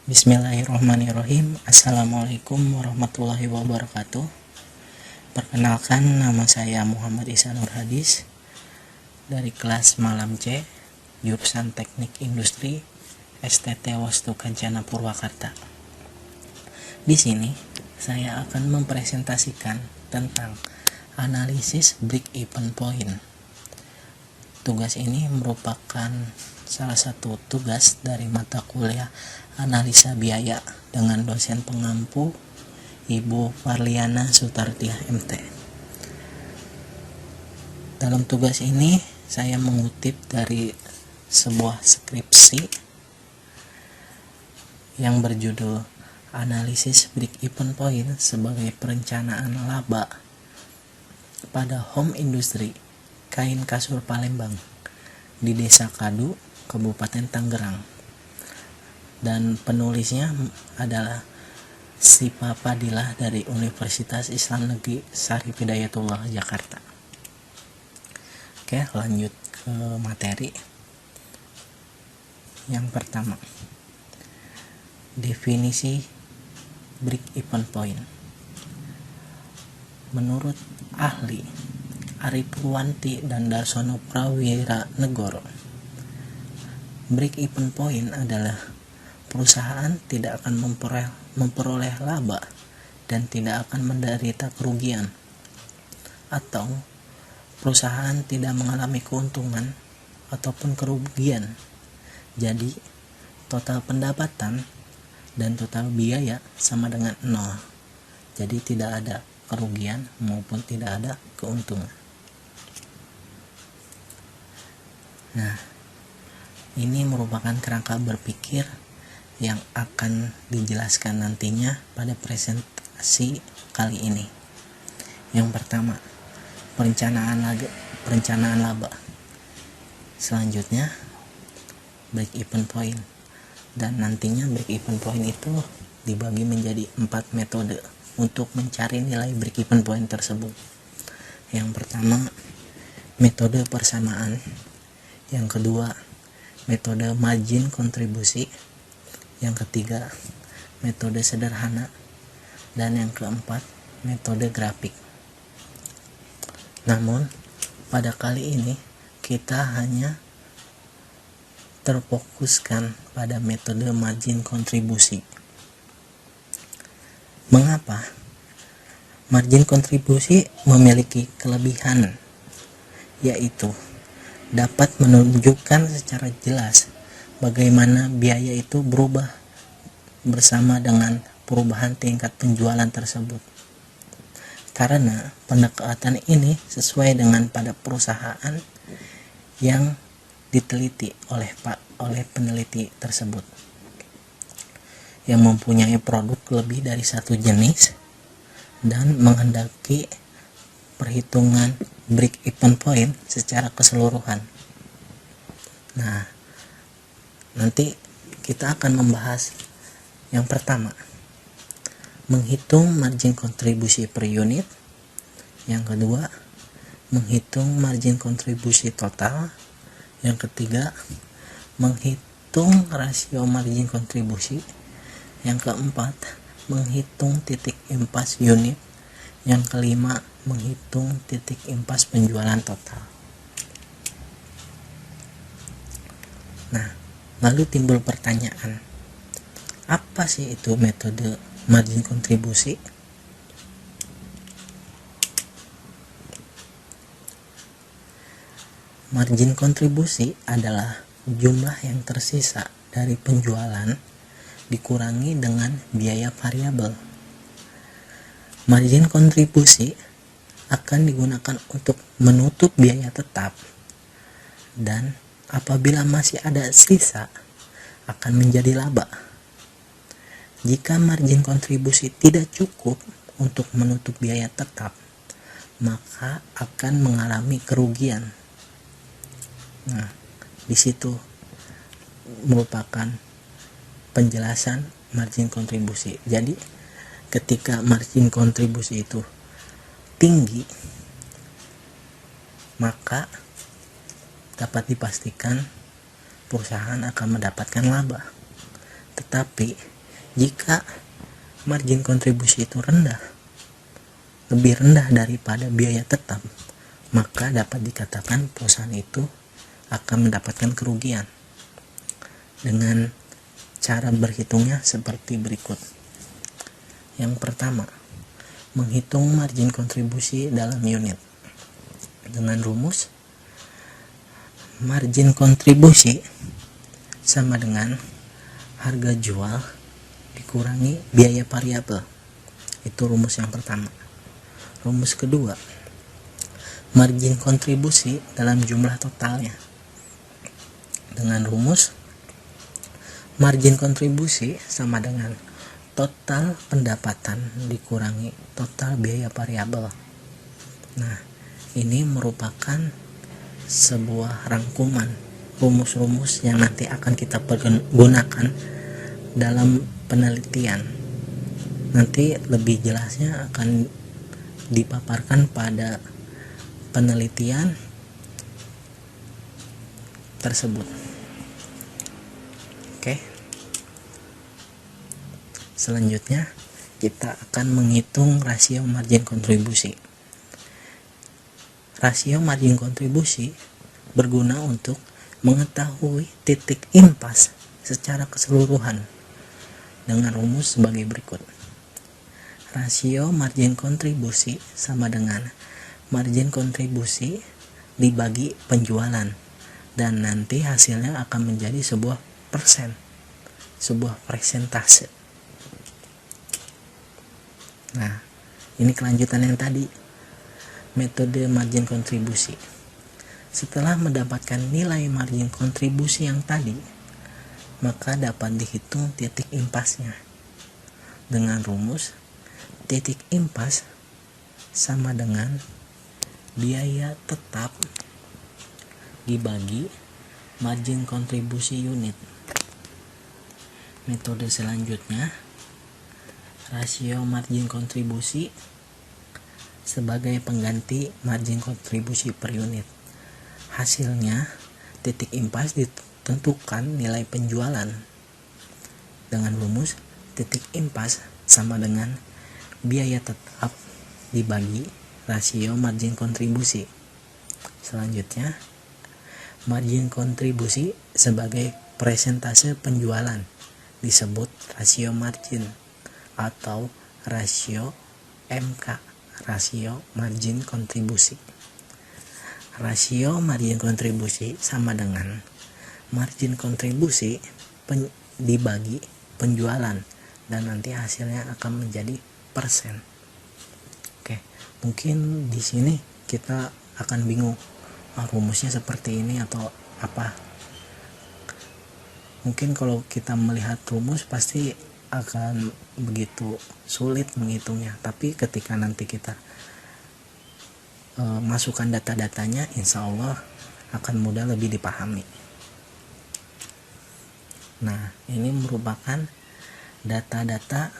Bismillahirrahmanirrahim. Assalamualaikum warahmatullahi wabarakatuh. Perkenalkan, nama saya Muhammad Ihsan Nurhadis dari kelas Malam C, jurusan Teknik Industri, STT Wastu Kencana Purwakarta. Di sini saya akan mempresentasikan tentang analisis break-even point. Tugas ini merupakan salah satu tugas dari mata kuliah analisa biaya dengan dosen pengampu Ibu Farliana Sutartiah MT. Dalam tugas ini saya mengutip dari sebuah skripsi yang berjudul Analisis Break-even Point sebagai Perencanaan Laba pada Home Industry Kain Kasur Palembang di Desa Kadu, Kabupaten Tangerang, dan penulisnya adalah Sipa Fadilah dari Universitas Islam Negeri Syarif Hidayatullah Jakarta. Oke, lanjut ke materi. Yang pertama, definisi break-even point. Menurut ahli Arif Purwanti dan Darsono Prawira Negoro, break-even point adalah perusahaan tidak akan memperoleh laba dan tidak akan menderita kerugian, atau perusahaan tidak mengalami keuntungan ataupun kerugian. Jadi total pendapatan dan total biaya sama dengan 0. Jadi tidak ada kerugian maupun tidak ada keuntungan. Nah, ini merupakan kerangka berpikir yang akan dijelaskan nantinya pada presentasi kali ini. Yang pertama, perencanaan laba. Selanjutnya, break-even point. Dan nantinya break-even point itu dibagi menjadi 4 metode untuk mencari nilai break-even point tersebut. Yang pertama, metode persamaan. Yang kedua, metode margin kontribusi. Yang ketiga, metode sederhana. Dan yang keempat, metode grafik. Namun, pada kali ini kita hanya terfokuskan pada metode margin kontribusi. Mengapa? Margin kontribusi memiliki kelebihan, yaitu dapat menunjukkan secara jelas bagaimana biaya itu berubah bersama dengan perubahan tingkat penjualan tersebut. Karena pendekatan ini sesuai dengan pada perusahaan yang diteliti oleh peneliti tersebut, yang mempunyai produk lebih dari satu jenis dan menghendaki perhitungan break-even point secara keseluruhan. Nah, nanti kita akan membahas yang pertama, menghitung margin kontribusi per unit. Yang kedua, menghitung margin kontribusi total. Yang ketiga, menghitung rasio margin kontribusi. Yang keempat, menghitung titik impas unit. Yang kelima, menghitung titik impas penjualan total. Nah, lalu timbul pertanyaan, apa sih itu metode margin kontribusi? Margin kontribusi adalah jumlah yang tersisa dari penjualan dikurangi dengan biaya variabel. Margin kontribusi akan digunakan untuk menutup biaya tetap, dan apabila masih ada sisa akan menjadi laba. Jika margin kontribusi tidak cukup untuk menutup biaya tetap, maka akan mengalami kerugian. Nah, di situ merupakan penjelasan margin kontribusi. Jadi, ketika margin kontribusi itu tinggi, maka dapat dipastikan perusahaan akan mendapatkan laba. Tetapi Jika margin kontribusi itu rendah, lebih rendah daripada biaya tetap, maka dapat dikatakan perusahaan itu akan mendapatkan kerugian. Dengan cara berhitungnya seperti berikut. Yang pertama, menghitung margin kontribusi dalam unit. Dengan rumus, margin kontribusi sama dengan harga jual dikurangi biaya variabel. Itu rumus yang pertama. Rumus kedua, margin kontribusi dalam jumlah totalnya. Dengan rumus, margin kontribusi sama dengan total pendapatan dikurangi total biaya variabel. Nah, ini merupakan sebuah rangkuman rumus-rumus yang nanti akan kita gunakan dalam penelitian. Nanti lebih jelasnya akan dipaparkan pada penelitian tersebut. Oke. Selanjutnya kita akan menghitung rasio margin kontribusi. Rasio margin kontribusi berguna untuk mengetahui titik impas secara keseluruhan dengan rumus sebagai berikut. Rasio margin kontribusi sama dengan margin kontribusi dibagi penjualan, dan nanti hasilnya akan menjadi sebuah persen, sebuah persentase. Nah, ini kelanjutan yang tadi, metode margin kontribusi. Setelah mendapatkan nilai margin kontribusi yang tadi, maka dapat dihitung titik impasnya. Dengan rumus, titik impas sama dengan biaya tetap dibagi margin kontribusi unit. Metode selanjutnya, rasio margin kontribusi sebagai pengganti margin kontribusi per unit. Hasilnya, titik impas ditentukan nilai penjualan. Dengan rumus, titik impas sama dengan biaya tetap dibagi rasio margin kontribusi. Selanjutnya, margin kontribusi sebagai persentase penjualan disebut rasio margin atau rasio MK, rasio margin kontribusi. Rasio margin kontribusi sama dengan margin kontribusi dibagi penjualan, dan nanti hasilnya akan menjadi persen. Oke, mungkin di sini kita akan bingung, rumusnya seperti ini atau apa. Mungkin kalau kita melihat rumus pasti akan begitu sulit menghitungnya, tapi ketika nanti kita masukkan data-datanya, insya Allah akan mudah lebih dipahami. Nah, ini merupakan data-data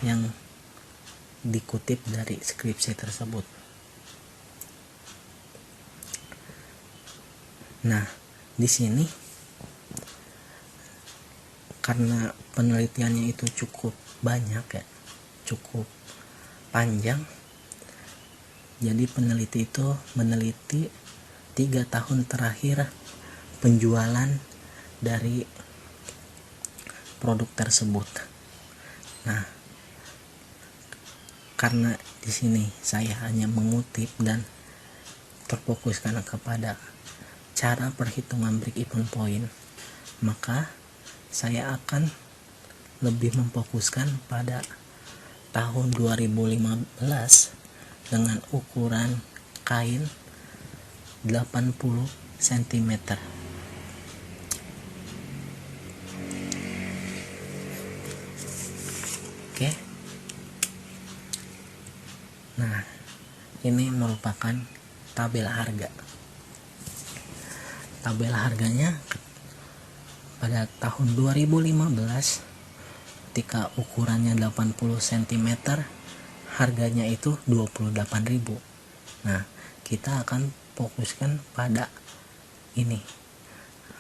yang dikutip dari skripsi tersebut. Nah, di sini karena penelitiannya itu cukup banyak ya, cukup panjang, jadi peneliti itu meneliti 3 tahun terakhir penjualan dari produk tersebut. Nah, karena di sini saya hanya mengutip dan terfokuskan kepada cara perhitungan break even point, maka saya akan lebih memfokuskan pada tahun 2015 dengan ukuran kain 80 cm. Oke. Nah, ini merupakan tabel harga. Tabel harganya pada tahun 2015 ketika ukurannya 80 cm, harganya itu 28.000. Nah, kita akan fokuskan pada ini.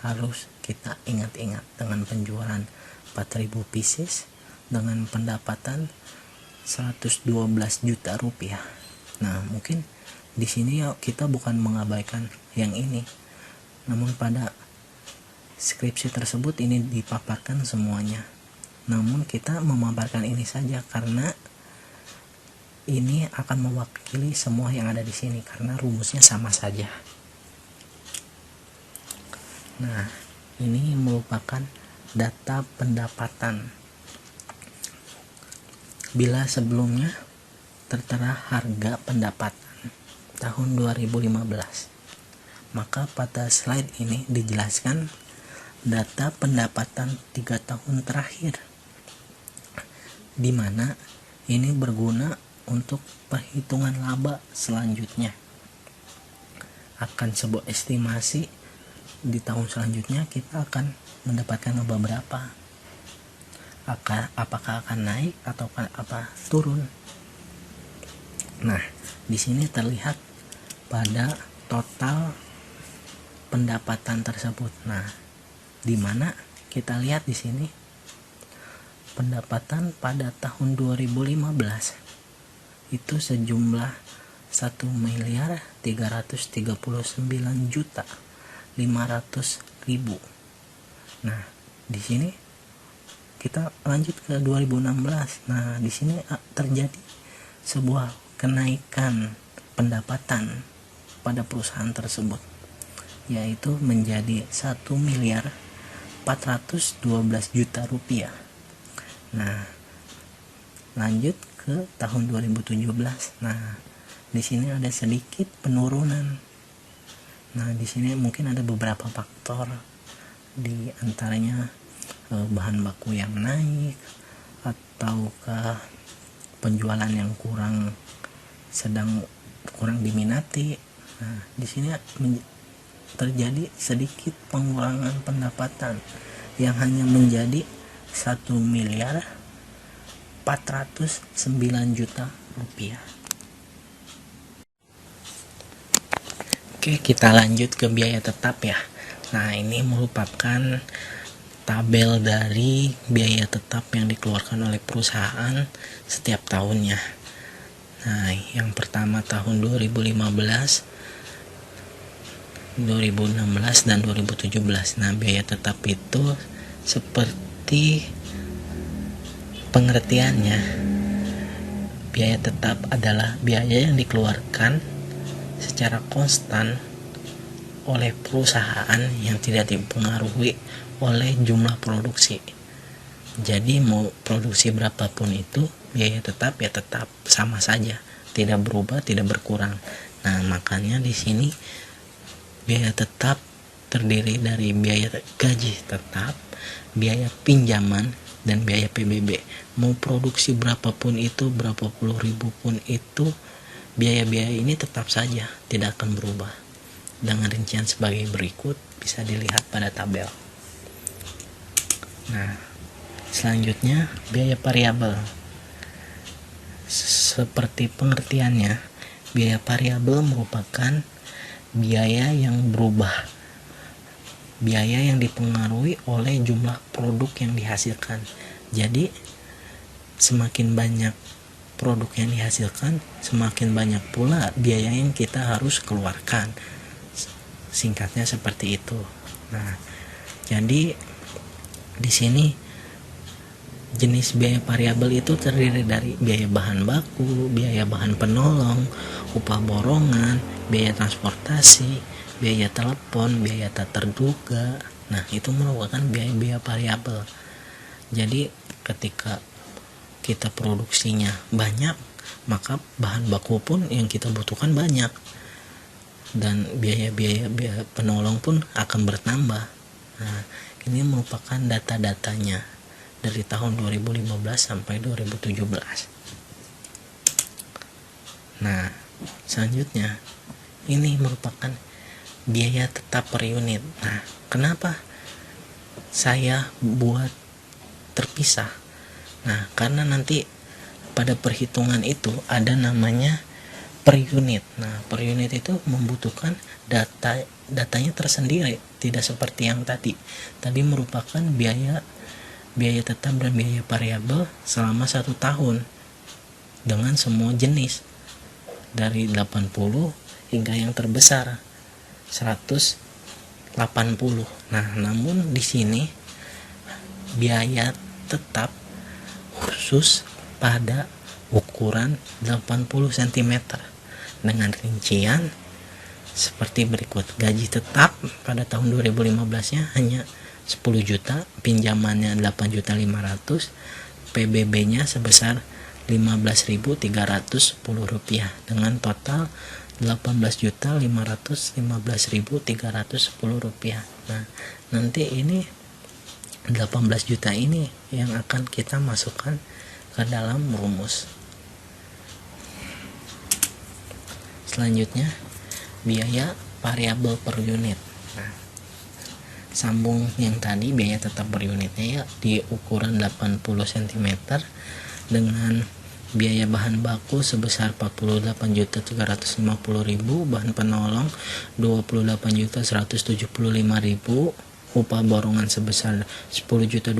Harus kita ingat-ingat dengan penjualan 4.000 pieces dengan pendapatan 112 juta rupiah. Nah, mungkin di sini ya kita bukan mengabaikan yang ini, namun pada skripsi tersebut ini dipaparkan semuanya. Namun kita memaparkan ini saja karena ini akan mewakili semua yang ada di sini karena rumusnya sama saja. Nah, ini merupakan data pendapatan. Bila sebelumnya tertera harga pendapatan tahun 2015, maka pada slide ini dijelaskan data pendapatan 3 tahun terakhir, di mana ini berguna untuk perhitungan laba selanjutnya. Akan sebuah estimasi di tahun selanjutnya kita akan mendapatkan laba berapa, apakah akan naik atau apa turun. Nah, di sini terlihat pada total pendapatan tersebut. Nah, di mana kita lihat di sini pendapatan pada tahun 2015 itu sejumlah 1.339.500.000. Nah, di sini kita lanjut ke 2016. Nah, di sini terjadi sebuah kenaikan pendapatan pada perusahaan tersebut, yaitu menjadi 1.412 juta rupiah. Nah, lanjut ke tahun 2017. Nah, di sini ada sedikit penurunan. Nah, di sini mungkin ada beberapa faktor, di antaranya bahan baku yang naik ataukah penjualan yang sedang kurang diminati. Nah, di sini terjadi sedikit pengurangan pendapatan yang hanya menjadi 1.409 juta rupiah. Oke, kita lanjut ke biaya tetap ya. Nah, ini merupakan tabel dari biaya tetap yang dikeluarkan oleh perusahaan setiap tahunnya. Nah, yang pertama tahun 2015, 2016 dan 2017. Nah, biaya tetap itu seperti pengertiannya, biaya tetap adalah biaya yang dikeluarkan secara konstan oleh perusahaan yang tidak dipengaruhi oleh jumlah produksi. Jadi mau produksi berapapun itu, biaya tetap ya tetap sama saja, tidak berubah, tidak berkurang. Nah, makanya di sini biaya tetap terdiri dari biaya gaji tetap, biaya pinjaman, dan biaya PBB. Mau produksi berapapun itu, berapa puluh ribu pun itu, biaya-biaya ini tetap saja tidak akan berubah. Dengan rincian sebagai berikut bisa dilihat pada tabel. Nah, selanjutnya biaya variabel. Seperti pengertiannya, biaya variabel merupakan biaya yang berubah, biaya yang dipengaruhi oleh jumlah produk yang dihasilkan. Jadi semakin banyak produk yang dihasilkan, semakin banyak pula biaya yang kita harus keluarkan. Singkatnya seperti itu. Nah, jadi di sini jenis biaya variabel itu terdiri dari biaya bahan baku, biaya bahan penolong, upah borongan, biaya transportasi, biaya telepon, biaya tak terduga. Nah, itu merupakan biaya-biaya variabel. Jadi ketika kita produksinya banyak, maka bahan baku pun yang kita butuhkan banyak, dan biaya-biaya penolong pun akan bertambah. Nah, ini merupakan data-datanya dari tahun 2015 sampai 2017. Nah, selanjutnya ini merupakan biaya tetap per unit. Nah, kenapa saya buat terpisah? Nah, karena nanti pada perhitungan itu ada namanya per unit. Nah, per unit itu membutuhkan datanya tersendiri, tidak seperti yang tadi merupakan biaya biaya tetap dan biaya variabel selama 1 tahun dengan semua jenis dari 80 hingga yang terbesar 180. Nah, namun di sini biaya tetap khusus pada ukuran 80 cm dengan rincian seperti berikut. Gaji tetap pada tahun 2015-nya hanya 10 juta, pinjamannya 8.500.000, PBB-nya sebesar Rp15.310 dengan total Rp18.515.310. Nah, nanti ini 18 juta ini yang akan kita masukkan ke dalam rumus. Selanjutnya biaya variabel per unit. Nah, sambung yang tadi biaya tetap per unitnya ya di ukuran 80 cm dengan biaya bahan baku sebesar 48.350.000, bahan penolong 28.175.000, upah borongan sebesar 10.200.000,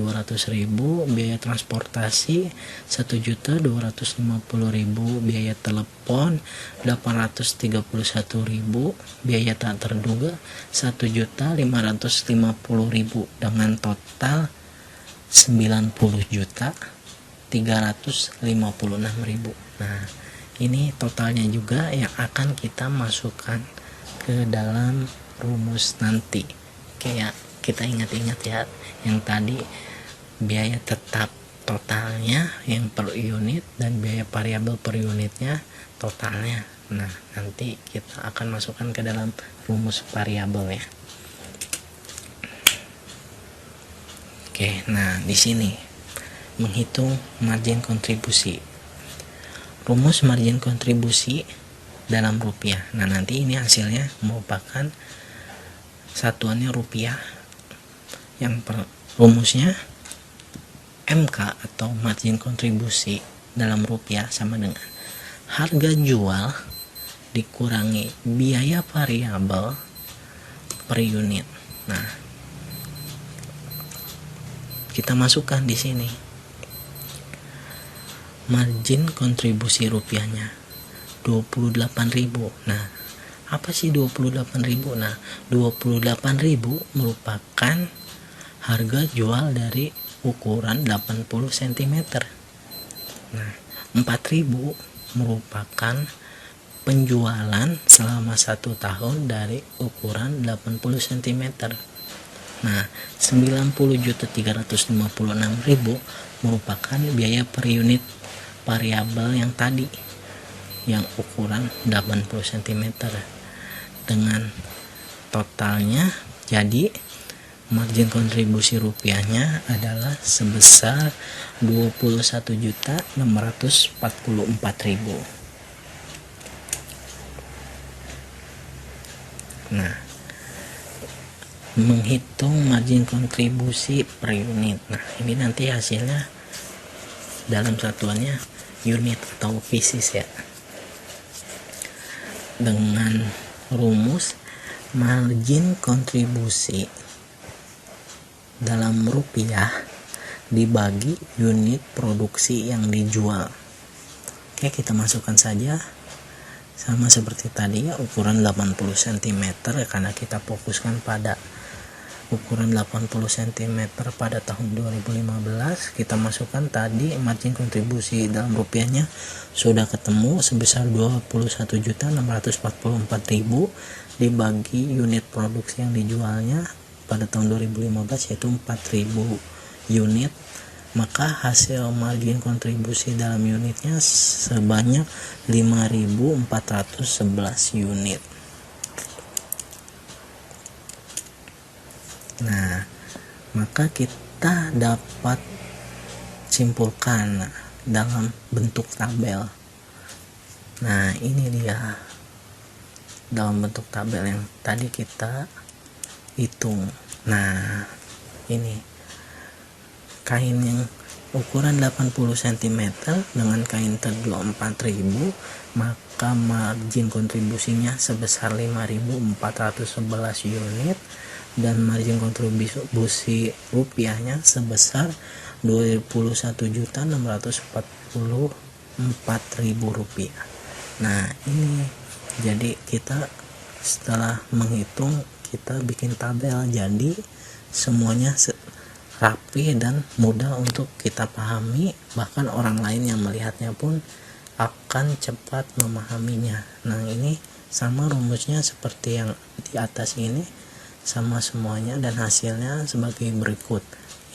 biaya transportasi 1.250.000, biaya telepon 831.000, biaya tak terduga 1.550.000 dengan total 90.356.000. Nah, ini totalnya juga yang akan kita masukkan ke dalam rumus nanti. Kayak kita ingat-ingat ya, yang tadi biaya tetap totalnya yang per unit dan biaya variabel per unitnya totalnya. Nah, nanti kita akan masukkan ke dalam rumus variabel ya. Oke, nah di sini menghitung margin kontribusi. Rumus margin kontribusi dalam rupiah. Nah, nanti ini hasilnya merupakan satuannya rupiah. Rumusnya MK atau margin kontribusi dalam rupiah sama dengan harga jual dikurangi biaya variabel per unit. Nah, kita masukkan di sini margin kontribusi rupiahnya 28.000. Nah, apa sih 28.000? Nah, 28.000 merupakan harga jual dari ukuran 80 cm. Nah, 4.000 merupakan penjualan selama 1 tahun dari ukuran 80 cm. Nah, 90.356.000 merupakan biaya per unit variabel yang tadi yang ukuran 80 cm dengan totalnya. Jadi margin kontribusi rupiahnya adalah sebesar 21.644.000. Nah, menghitung margin kontribusi per unit. Nah, ini nanti hasilnya dalam satuannya unit atau pieces ya. Dengan rumus margin kontribusi dalam rupiah dibagi unit produksi yang dijual. Oke, kita masukkan saja sama seperti tadi ya, ukuran 80 cm karena kita fokuskan pada ukuran 80 cm pada tahun 2015. Kita masukkan tadi margin kontribusi dalam rupiahnya sudah ketemu sebesar 21.644.000 dibagi unit produksi yang dijualnya pada tahun 2015 yaitu 4.000 unit, maka hasil margin kontribusi dalam unitnya sebanyak 5.411 unit. Nah, maka kita dapat simpulkan dalam bentuk tabel. Nah, ini dia dalam bentuk tabel yang tadi kita hitung. Nah, ini kain yang ukuran 80 cm dengan kain terjual 4.000, maka margin kontribusinya sebesar 5.411 unit dan margin kontribusi rupiahnya sebesar Rp21.644.000. Nah, ini jadi kita setelah menghitung, kita bikin tabel, jadi semuanya rapi dan mudah untuk kita pahami, bahkan orang lain yang melihatnya pun akan cepat memahaminya. Nah, ini sama rumusnya seperti yang di atas ini, sama semuanya, dan hasilnya sebagai berikut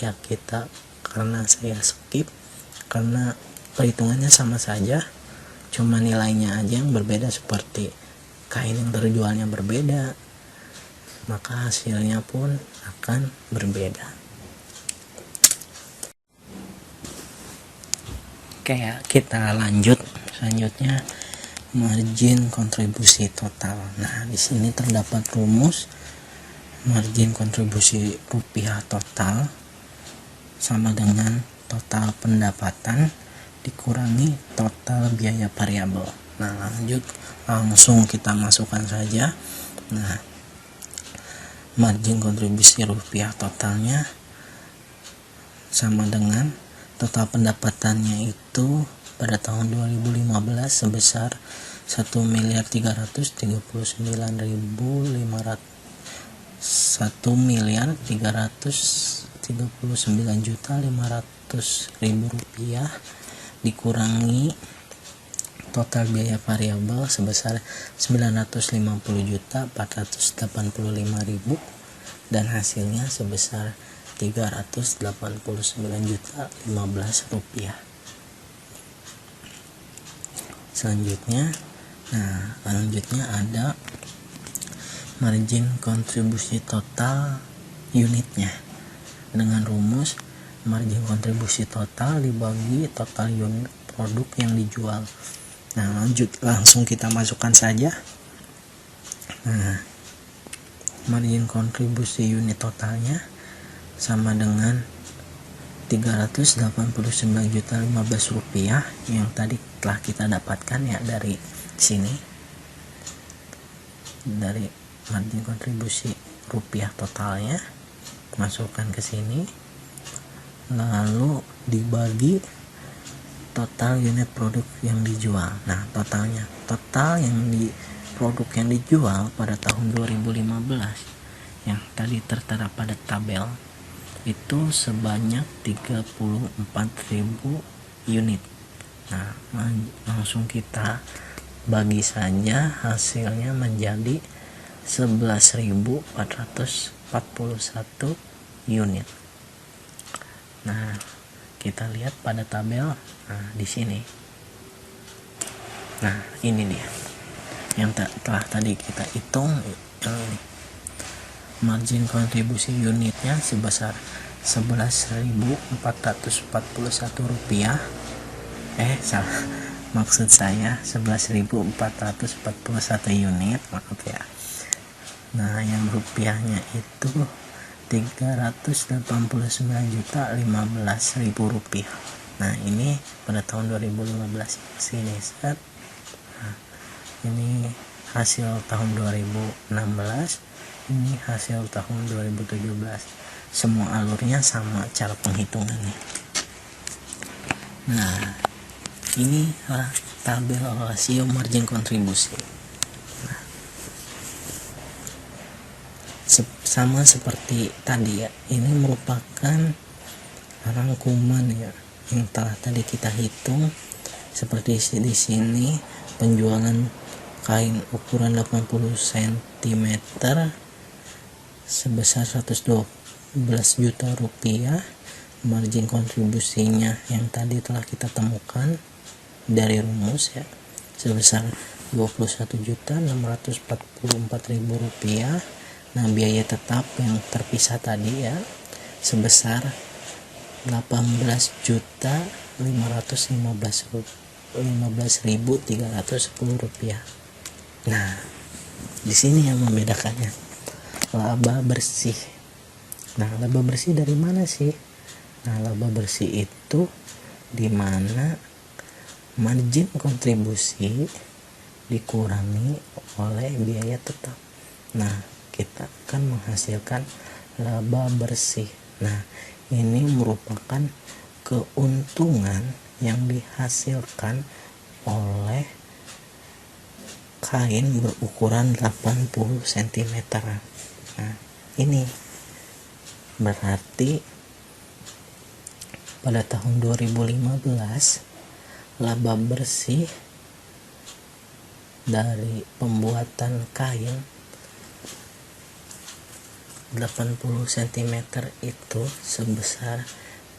ya. Kita, karena saya skip karena perhitungannya sama saja, cuma nilainya aja yang berbeda, seperti kain yang terjualnya berbeda, maka hasilnya pun akan berbeda. Oke ya, kita lanjut. Selanjutnya margin kontribusi total. Nah, di sini terdapat rumus margin kontribusi rupiah total sama dengan total pendapatan dikurangi total biaya variabel. Nah, langsung kita masukkan saja. Nah, margin kontribusi rupiah totalnya sama dengan total pendapatannya itu pada tahun 2015 sebesar 1.339.500.000 rupiah dikurangi total biaya variabel sebesar 950.485.000 dan hasilnya sebesar 389.015 rupiah. Selanjutnya ada margin kontribusi total unitnya dengan rumus margin kontribusi total dibagi total unit produk yang dijual. Nah, langsung kita masukkan saja. Nah, margin kontribusi unit totalnya sama dengan 389.015 rupiah yang tadi telah kita dapatkan ya dari sini, dari margin kontribusi rupiah totalnya, masukkan ke sini, lalu dibagi total unit produk yang dijual. Nah, total yang produk yang dijual pada tahun 2015 yang tadi tertera pada tabel itu sebanyak 34.000 unit. Nah, langsung kita bagi saja, hasilnya menjadi 11.441 unit. Nah, kita lihat pada tabel, di sini. Nah, ini dia yang telah tadi kita hitung, margin kontribusi unitnya sebesar 11.441 rupiah. Maksud saya 11.441 unit, maaf ya. Nah, yang rupiahnya itu 389.015.000 rupiah. Nah, ini pada tahun 2015 sini set. Nah, ini hasil tahun 2016, ini hasil tahun 2017. Semua alurnya sama cara penghitungannya. Nah, ini tabel rasio margin kontribusi. Nah, sama seperti tadi ya, ini merupakan rangkuman ya yang telah tadi kita hitung. Seperti di sini, penjualan kain ukuran 80 cm sebesar 112 juta rupiah. Margin kontribusinya yang tadi telah kita temukan dari rumus ya, sebesar 21.644.000 rupiah. Nah, biaya tetap yang terpisah tadi ya sebesar 18.515.310 rupiah. Nah, di sini yang membedakannya laba bersih. Nah, laba bersih dari mana sih? Nah, laba bersih itu dimana margin kontribusi dikurangi oleh biaya tetap. Nah, kita akan menghasilkan laba bersih. Nah, ini merupakan keuntungan yang dihasilkan oleh kain berukuran 80 cm. Nah, ini berarti pada tahun 2015 laba bersih dari pembuatan kain 80 cm itu sebesar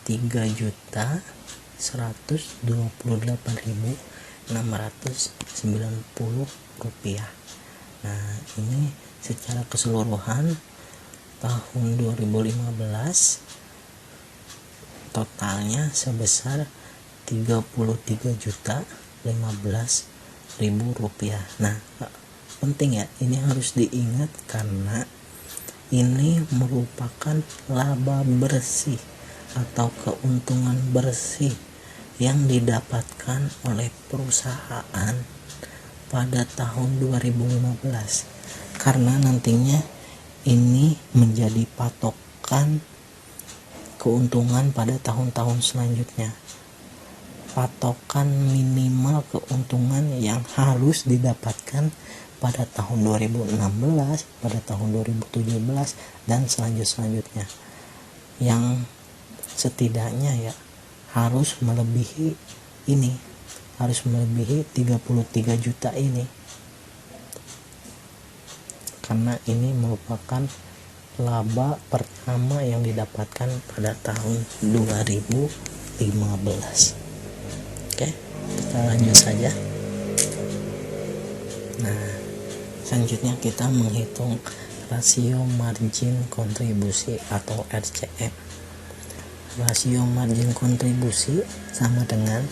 3.128.690 rupiah. Nah, ini secara keseluruhan tahun 2015 totalnya sebesar 33.015.000 rupiah. Nah, penting ya, ini harus diingat karena ini merupakan laba bersih atau keuntungan bersih yang didapatkan oleh perusahaan pada tahun 2015, karena nantinya ini menjadi patokan keuntungan pada tahun-tahun selanjutnya. Patokan minimal keuntungan yang harus didapatkan pada tahun 2016, pada tahun 2017 dan selanjutnya, yang setidaknya ya harus melebihi ini, harus melebihi 33 juta ini, karena ini merupakan laba pertama yang didapatkan pada tahun 2015. Oke, kita lanjut saja. Nah, selanjutnya kita menghitung rasio margin kontribusi atau RCM. Rasio margin kontribusi sama dengan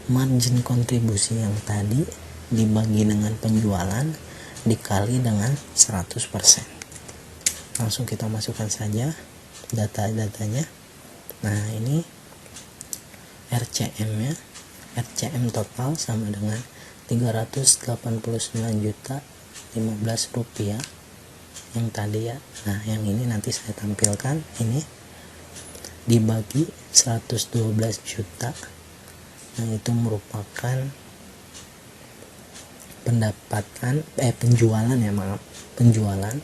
margin kontribusi yang tadi dibagi dengan penjualan dikali dengan 100%. Langsung kita masukkan saja data-datanya. Nah, ini RCM-nya. RCM total sama dengan 389.015.000 rupiah yang tadi ya. Nah, yang ini nanti saya tampilkan, ini dibagi 112 juta. Nah, itu merupakan penjualan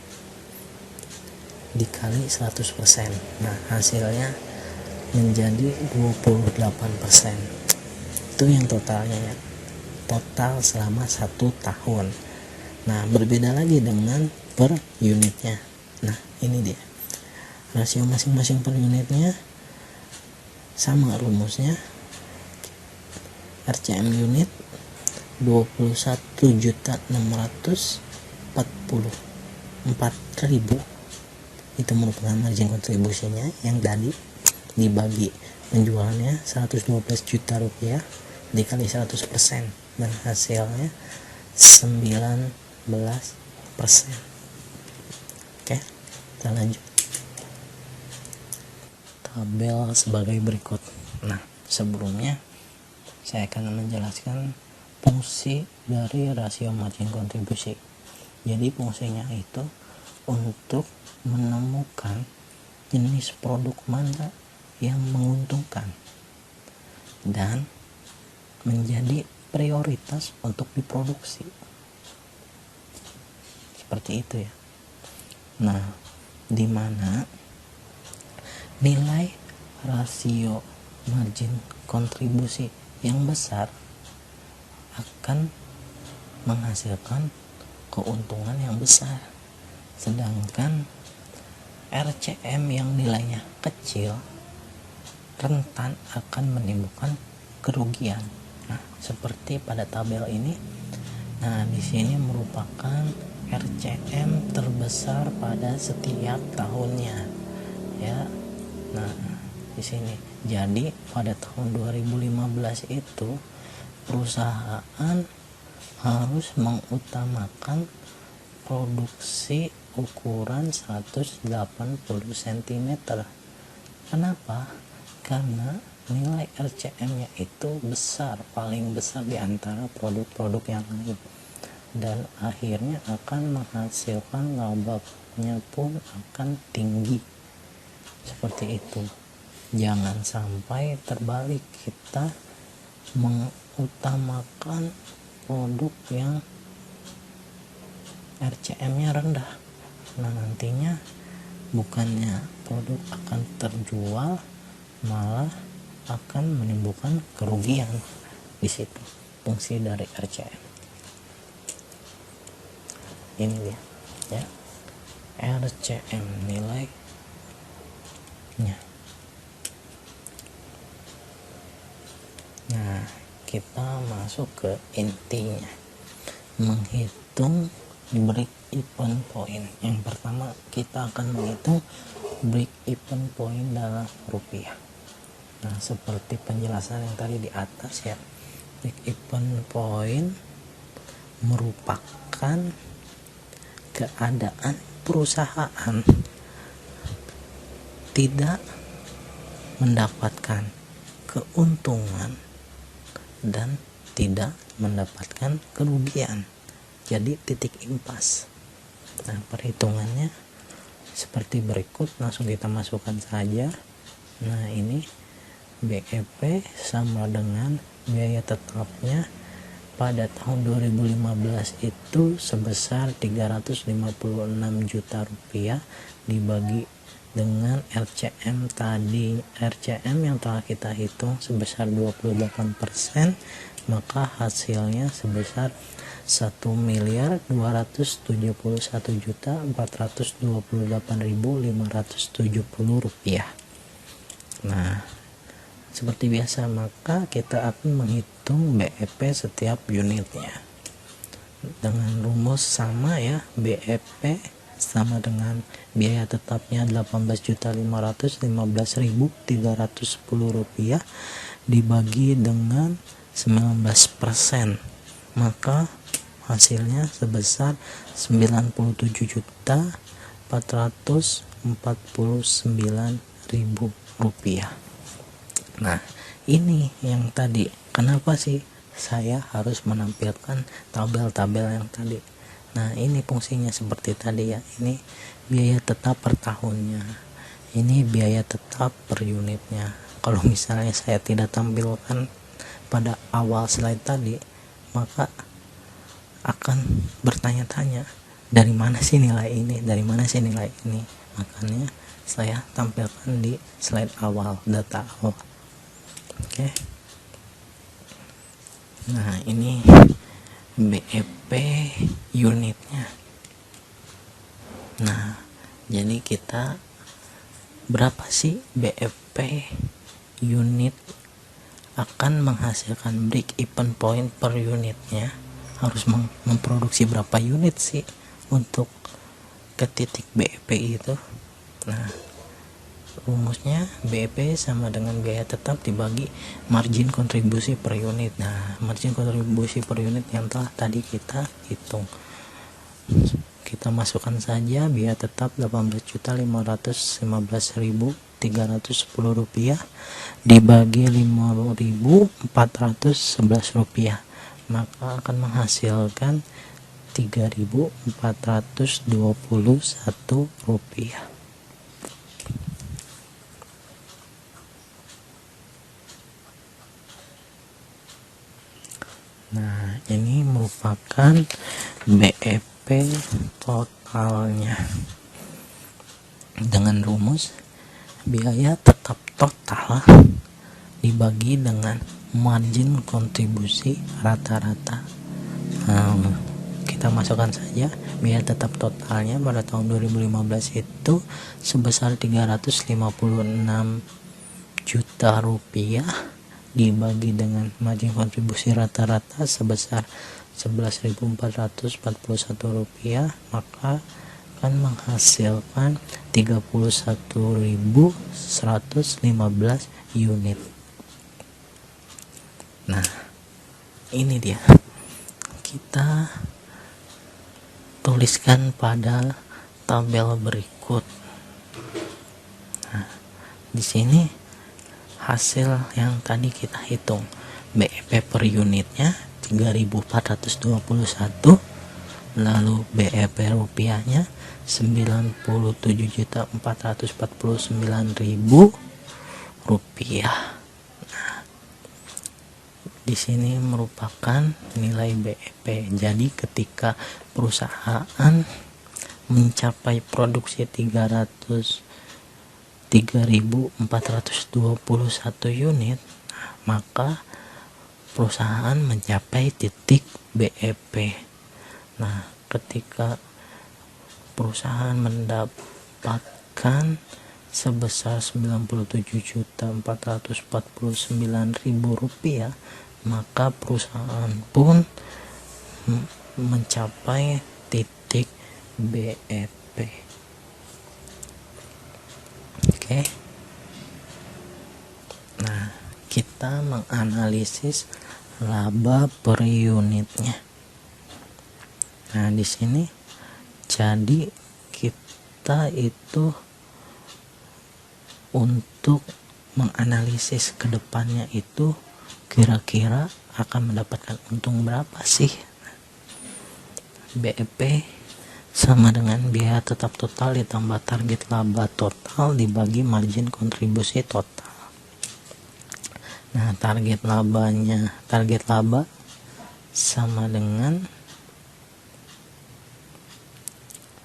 dikali 100%. Nah, hasilnya menjadi 28%. Itu yang totalnya ya. Total selama 1 tahun. Nah, berbeda lagi dengan per unitnya. Nah, ini dia. Rasio masing-masing per unitnya sama rumusnya. RCM unit 21.644.000 itu merupakan margin kontribusinya yang tadi dibagi penjualannya 112 juta rupiah dikali 100% dan hasilnya 19%. Oke, kita lanjut. Tabel sebagai berikut. Nah, sebelumnya saya akan menjelaskan fungsi dari rasio margin kontribusi. Jadi fungsinya itu untuk menemukan jenis produk mana yang menguntungkan dan menjadi prioritas untuk diproduksi. Seperti itu ya. Nah, di mana nilai rasio margin kontribusi yang besar akan menghasilkan keuntungan yang besar, sedangkan RCM yang nilainya kecil rentan akan menimbulkan kerugian. Nah, seperti pada tabel ini. Nah, di sini merupakan RCM terbesar pada setiap tahunnya. Ya. Nah, di sini. Jadi pada tahun 2015 itu perusahaan harus mengutamakan produksi ukuran 180 cm. Kenapa? Karena nilai RCM-nya itu besar, paling besar di antara produk-produk yang lain. dan akhirnya akan menghasilkan labanya pun akan tinggi. Seperti itu. Jangan sampai terbalik, kita mengutamakan produk yang RCM-nya rendah. Nah, nantinya bukannya produk akan terjual, malah akan menimbulkan kerugian. Di situ fungsi dari RCM. Ini dia ya, RCM nilainya. Nah, kita masuk ke intinya, menghitung break even point. Yang pertama kita akan menghitung break even point dalam rupiah. Nah, seperti penjelasan yang tadi di atas ya, break even point merupakan keadaan perusahaan tidak mendapatkan keuntungan dan tidak mendapatkan kerugian, jadi titik impas. Nah, perhitungannya seperti berikut, langsung kita masukkan saja. Nah, ini BEP sama dengan biaya tetapnya pada tahun 2015 itu sebesar 356 juta rupiah dibagi dengan RCM tadi. RCM yang telah kita hitung sebesar 28%, maka hasilnya sebesar 1.271.428.570 rupiah. Nah, seperti biasa, maka kita akan menghitung BEP setiap unitnya dengan rumus sama ya. BEP sama dengan biaya tetapnya 18.515.310 rupiah dibagi dengan 19%, maka hasilnya sebesar 97.449.000 rupiah. Nah, ini yang tadi, kenapa sih saya harus menampilkan tabel-tabel yang tadi. Nah, ini fungsinya seperti tadi ya. Ini biaya tetap per tahunnya, ini biaya tetap per unitnya. Kalau misalnya saya tidak tampilkan pada awal slide tadi, maka akan bertanya-tanya, dari mana sih nilai ini, dari mana sih nilai ini. Makanya saya tampilkan di slide awal, data awal. Oke. Nah, ini BEP unitnya. Nah, jadi kita berapa sih BEP unit akan menghasilkan break even point per unitnya? Harus memproduksi berapa unit sih untuk ke titik BEP itu? Nah, rumusnya BEP sama dengan biaya tetap dibagi margin kontribusi per unit. Nah, margin kontribusi per unit yang telah tadi kita hitung, kita masukkan saja biaya tetap 18.515.310 rupiah dibagi 5.411 rupiah, maka akan menghasilkan 3.421 rupiah. Nah, ini merupakan BEP totalnya dengan rumus biaya tetap total dibagi dengan margin kontribusi rata-rata. Kita masukkan saja biaya tetap totalnya pada tahun 2015 itu sebesar 356 juta rupiah dibagi dengan margin kontribusi rata-rata sebesar 11.441 rupiah, maka akan menghasilkan 31.115 unit. Nah, ini dia, kita tuliskan pada tabel berikut. Nah, di sini hasil yang tadi kita hitung, BEP per unitnya 3.421, lalu BEP rupiahnya 97.449.000 rupiah. Di sini merupakan nilai BEP. Jadi ketika perusahaan mencapai produksi 3.421 unit, maka perusahaan mencapai titik BEP. Nah, ketika perusahaan mendapatkan sebesar 97.449.000 rupiah, maka perusahaan pun mencapai titik BEP. Oke. Nah, kita menganalisis laba per unitnya. Nah, di sini jadi kita itu untuk menganalisis kedepannya itu kira-kira akan mendapatkan untung berapa sih. BEP sama dengan biaya tetap total ditambah target laba total dibagi margin kontribusi total. Nah, target laba sama dengan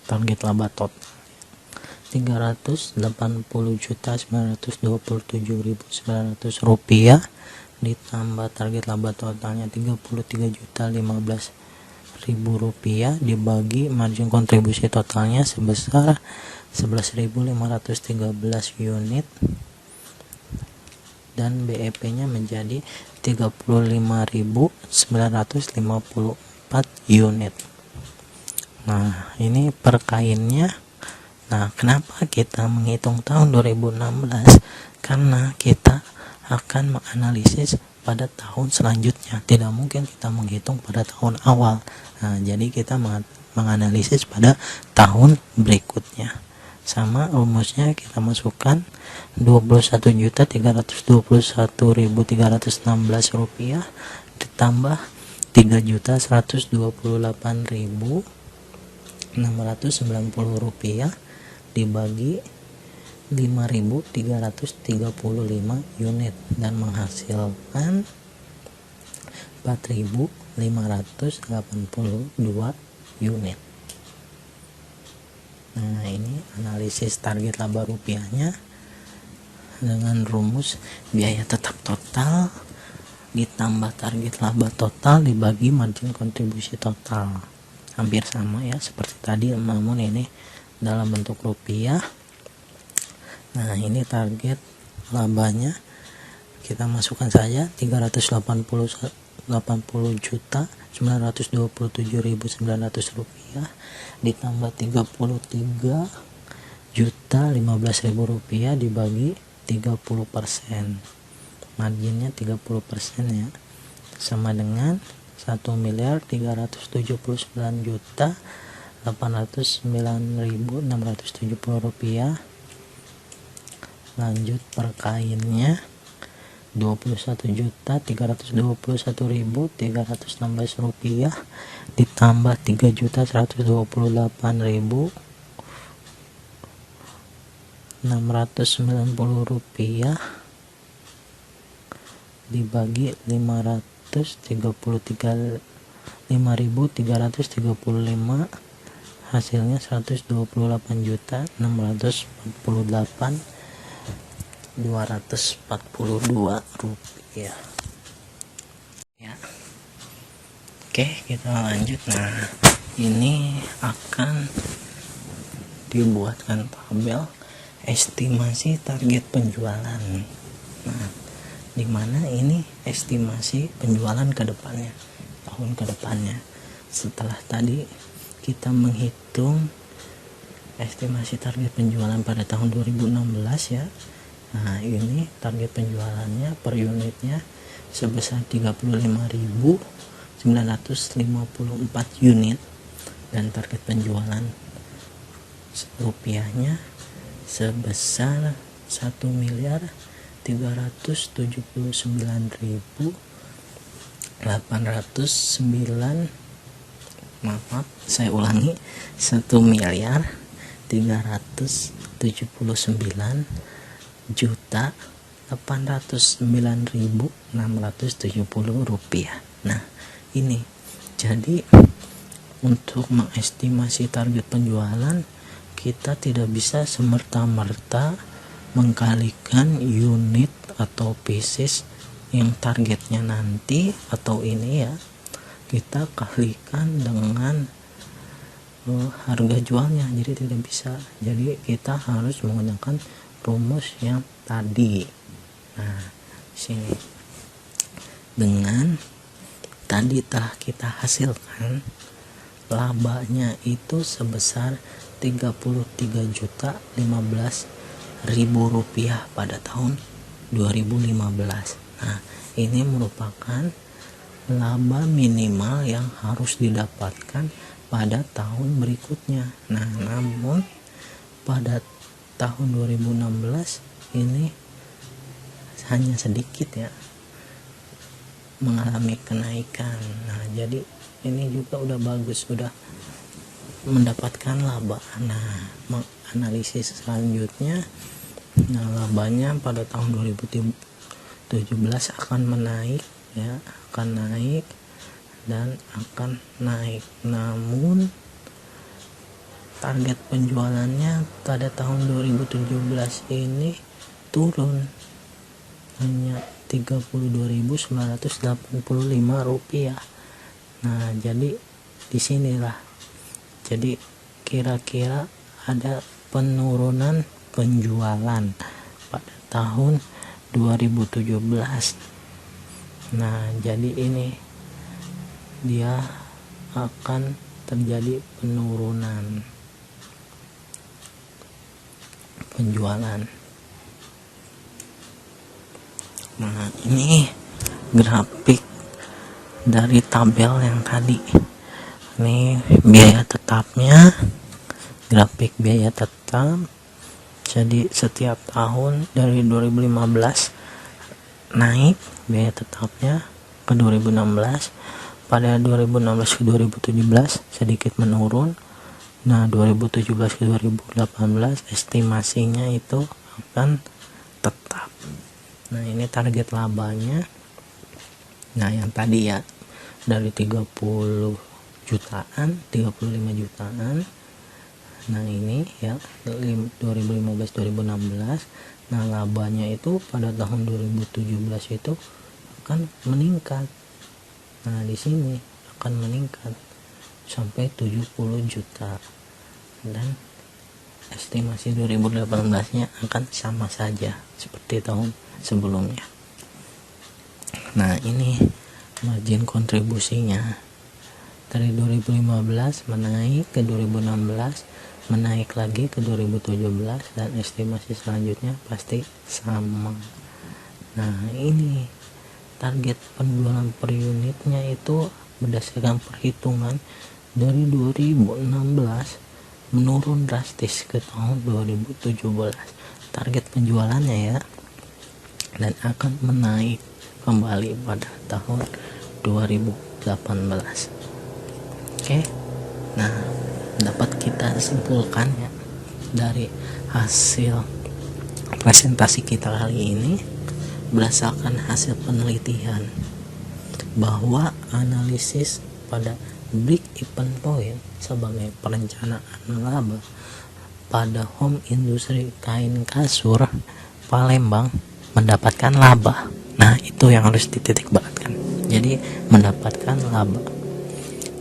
target laba total 380.927.900 rupiah ditambah target laba totalnya 33.015.000 rupiah dibagi margin kontribusi totalnya sebesar 11.513 unit dan BEP nya menjadi 35.954 unit. Nah, ini per kainnya. Nah, kenapa kita menghitung tahun 2016? Karena kita akan menganalisis pada tahun selanjutnya. Tidak mungkin kita menghitung pada tahun awal. Nah, jadi kita menganalisis pada tahun berikutnya. Sama rumusnya kita masukkan 21.321.316 rupiah ditambah 3.128.690 rupiah dibagi 5.335 unit dan menghasilkan 4.582 unit. Nah, ini analisis target laba rupiahnya dengan rumus biaya tetap total ditambah target laba total dibagi margin kontribusi total. Hampir sama ya seperti tadi, namun ini dalam bentuk rupiah. Nah, ini target labanya kita masukkan saja 380.927.900 rupiah ditambah 33.015.000 rupiah dibagi 30%. Marginnya 30% ya, sama dengan 1.379.809.670 rupiah. Lanjut per kainnya 21.321.316 rupiah ditambah 3.128.690 rupiah dibagi 5.335 hasilnya 128.648.242 rupiah ya. Oke, kita lanjut. Nah, ini akan dibuatkan tabel estimasi target penjualan. Nah, dimana ini estimasi penjualan ke depannya, tahun ke depannya. Setelah tadi kita menghitung estimasi target penjualan pada tahun 2016 ya. Nah, ini target penjualannya per unitnya sebesar 35.954 unit dan target penjualan rupiahnya sebesar 1.379.809 maaf saya ulangi, 1.379.809.670 rupiah. Nah ini jadi untuk mengestimasi target penjualan, kita tidak bisa semerta-merta mengkalikan unit atau pieces yang targetnya nanti atau ini ya, kita kalikan dengan harga jualnya, jadi tidak bisa. Jadi kita harus menggunakan rumus yang tadi. Nah sini dengan tadi telah kita hasilkan labanya itu sebesar 33.015.000 rupiah pada tahun 2015. Nah ini merupakan laba minimal yang harus didapatkan pada tahun berikutnya. Nah namun pada tahun 2016 ini hanya sedikit ya mengalami kenaikan. Nah jadi ini juga udah bagus, udah mendapatkan laba. Nah analisis selanjutnya, nah labanya pada tahun 2017 akan menaik ya, akan naik dan akan naik. Namun target penjualannya pada tahun 2017 ini turun, hanya 32.985 rupiah. Nah jadi disinilah jadi kira-kira ada penurunan penjualan pada tahun 2017. Nah jadi ini dia akan terjadi penurunan penjualan. Nah ini grafik dari tabel yang tadi, ini biaya tetapnya, grafik biaya tetap. Jadi setiap tahun dari 2015 naik biaya tetapnya ke 2016, pada 2016 ke 2017 sedikit menurun. Nah 2017 ke 2018 estimasinya itu akan tetap. Nah ini target labanya. Nah yang tadi ya dari 30 jutaan, 35 jutaan. Nah ini ya 2015-2016. Nah labanya itu pada tahun 2017 itu akan meningkat. Nah di sini akan meningkat sampai 70 juta, dan estimasi 2018-nya akan sama saja seperti tahun sebelumnya. Nah ini margin kontribusinya dari 2015 menaik ke 2016, menaik lagi ke 2017, dan estimasi selanjutnya pasti sama. Nah ini target penjualan per unitnya itu berdasarkan perhitungan dari 2016 menurun drastis ke tahun 2017 target penjualannya ya, dan akan menaik kembali pada tahun 2018. Oke, nah dapat kita simpulkan ya dari hasil presentasi kita kali ini, berdasarkan hasil penelitian bahwa analisis pada break even point sebagai perencanaan laba pada home industri kain kasur Palembang mendapatkan laba. Nah itu yang harus dititik beratkan, jadi mendapatkan laba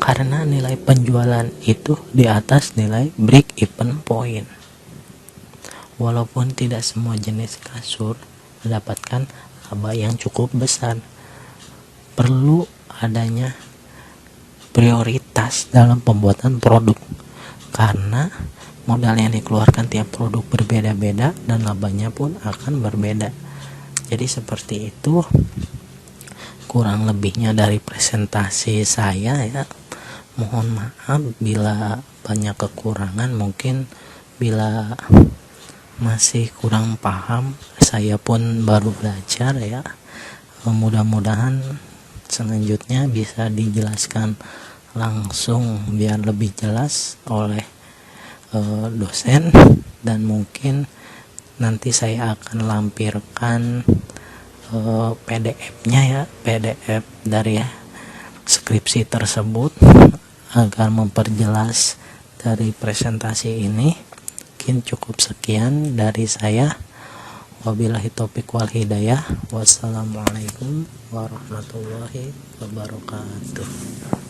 karena nilai penjualan itu di atas nilai break even point. Walaupun tidak semua jenis kasur mendapatkan laba yang cukup besar, perlu adanya prioritas dalam pembuatan produk karena modal yang dikeluarkan tiap produk berbeda-beda dan labanya pun akan berbeda. Jadi seperti itu kurang lebihnya dari presentasi saya ya. Mohon maaf bila banyak kekurangan, mungkin bila masih kurang paham, saya pun baru belajar ya. Mudah-mudahan selanjutnya bisa dijelaskan langsung biar lebih jelas oleh dosen, dan mungkin nanti saya akan lampirkan PDF-nya ya, PDF dari skripsi tersebut agar memperjelas dari presentasi ini. Mungkin cukup sekian dari saya. Wabillahi taufiq wal hidayah. Wassalamualaikum warahmatullahi wabarakatuh.